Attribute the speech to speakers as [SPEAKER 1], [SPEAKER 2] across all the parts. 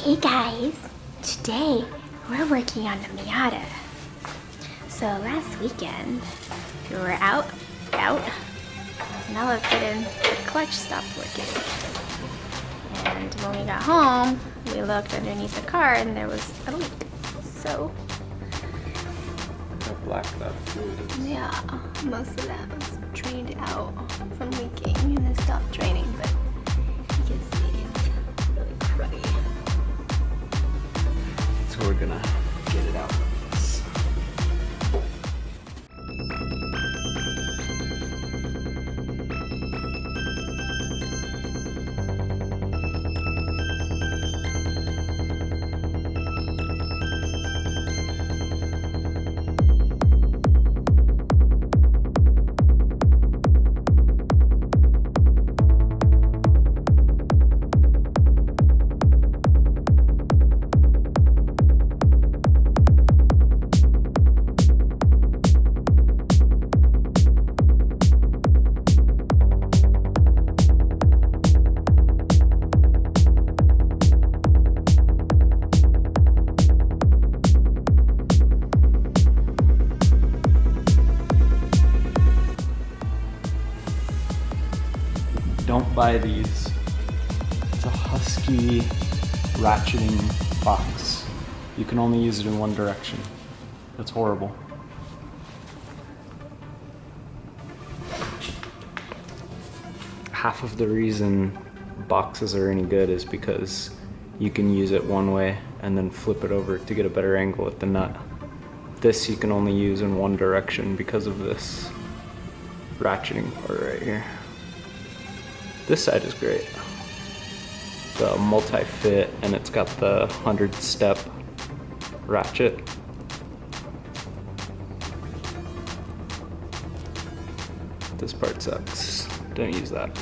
[SPEAKER 1] Hey guys, today we're working on the Miata. So last weekend we were out, and all of a sudden the clutch stopped working. And when we got home, we looked underneath the car and there was a leak. So
[SPEAKER 2] how black that fluid is.
[SPEAKER 1] yeah, most of that was drained out from leaking and then stopped draining, but you can see it's really cruddy.
[SPEAKER 2] So we're gonna get it out. Don't buy these. It's a husky ratcheting box. You can only use it in one direction. That's horrible. Half of the reason boxes are any good is because you can use it one way and then flip it over to get a better angle at the nut. This you can only use in one direction because of this ratcheting part right here. This side is great. The multi-fit, and it's got the 100-step ratchet. This part sucks. Don't use that.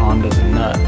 [SPEAKER 2] onto the nut.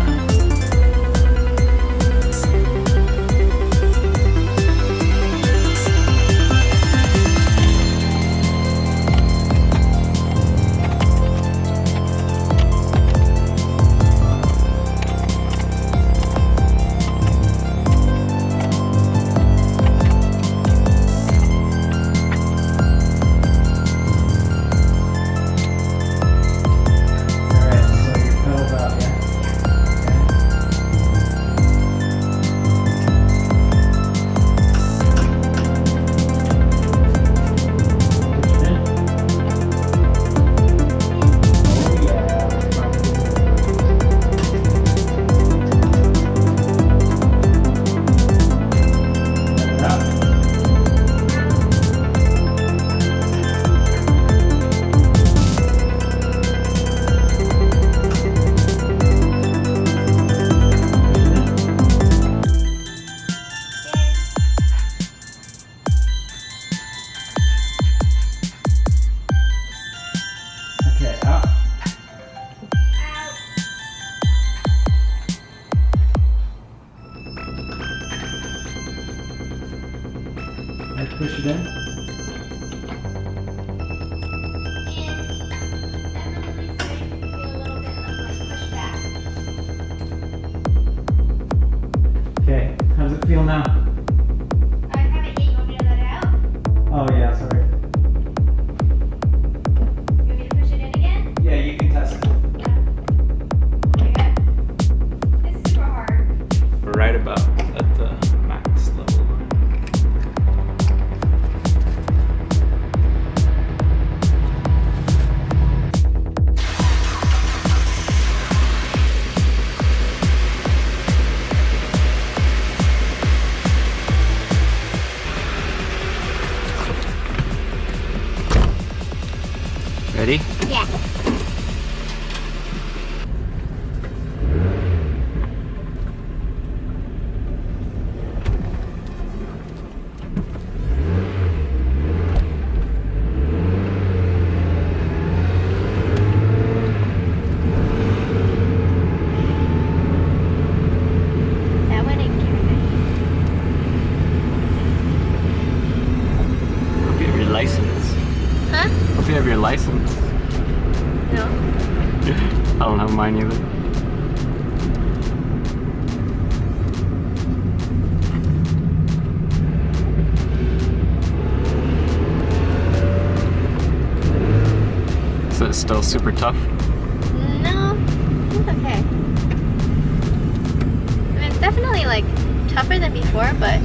[SPEAKER 2] Okay, up. Let's push it in. Okay, how does it feel now?
[SPEAKER 1] I haven't yet. You want me to let it out?
[SPEAKER 2] Oh yeah, sorry.
[SPEAKER 1] You want me to push it in again?
[SPEAKER 2] Yeah, you can test it.
[SPEAKER 1] Yeah. It's super hard.
[SPEAKER 2] We're right about at the max level. Ready?
[SPEAKER 1] Yeah. That one ain't giving
[SPEAKER 2] Hope you have your license.
[SPEAKER 1] Huh?
[SPEAKER 2] Hope you have your license.
[SPEAKER 1] No.
[SPEAKER 2] I don't have mine either. So it's still super tough?
[SPEAKER 1] No, it's okay. I mean, it's definitely like tougher than before, but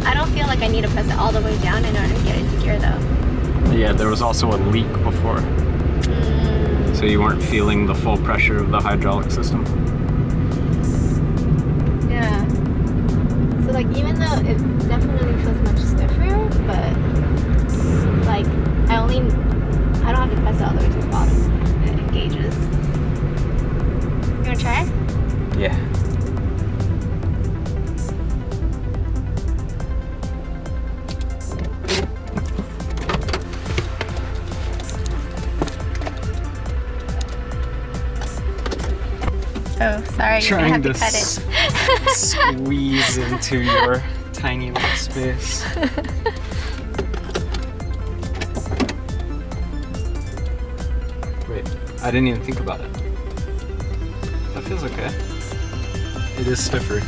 [SPEAKER 1] I don't feel like I need to press it all the way down in order to get it to gear though.
[SPEAKER 2] Yeah, there was also a leak before. So you weren't feeling the full pressure of the hydraulic system.
[SPEAKER 1] Yeah. So like even though it definitely feels much stiffer, but like I don't have to press it all the way to the bottom. It engages. You wanna try it?
[SPEAKER 2] Yeah.
[SPEAKER 1] Oh, sorry, you're gonna have to cut it.
[SPEAKER 2] Squeeze into your tiny little space. Wait, I didn't even think about it. That feels okay. It is stiffer.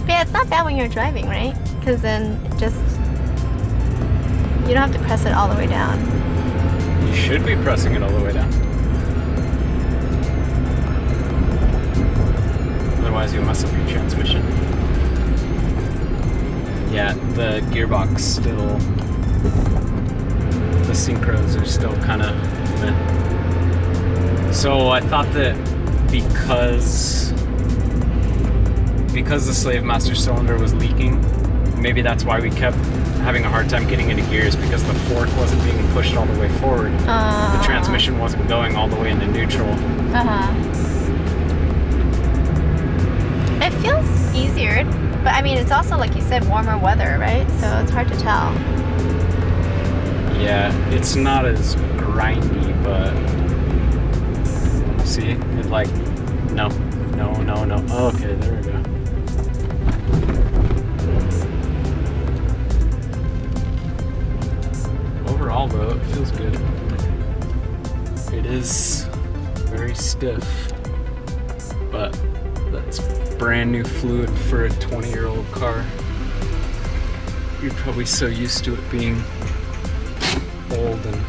[SPEAKER 1] But yeah, it's not bad when you're driving, right? Because then it just, you don't have to press it all the way down.
[SPEAKER 2] You should be pressing it all the way down. Otherwise you'll mess up your transmission. Yeah, the gearbox still, the synchros are still kind of meh. So I thought that because the Slave Master cylinder was leaking, maybe that's why we kept having a hard time getting into gears, because the fork wasn't being pushed all the way forward. The transmission wasn't going all the way into neutral.
[SPEAKER 1] It feels easier, but I mean, it's also, like you said, warmer weather, right? So it's hard to tell.
[SPEAKER 2] Yeah, it's not as grindy, but see, it like, no. Oh, okay, there we go. Overall though, it feels good. It is very stiff, but that's brand new fluid for a 20-year-old car. You're probably so used to it being old and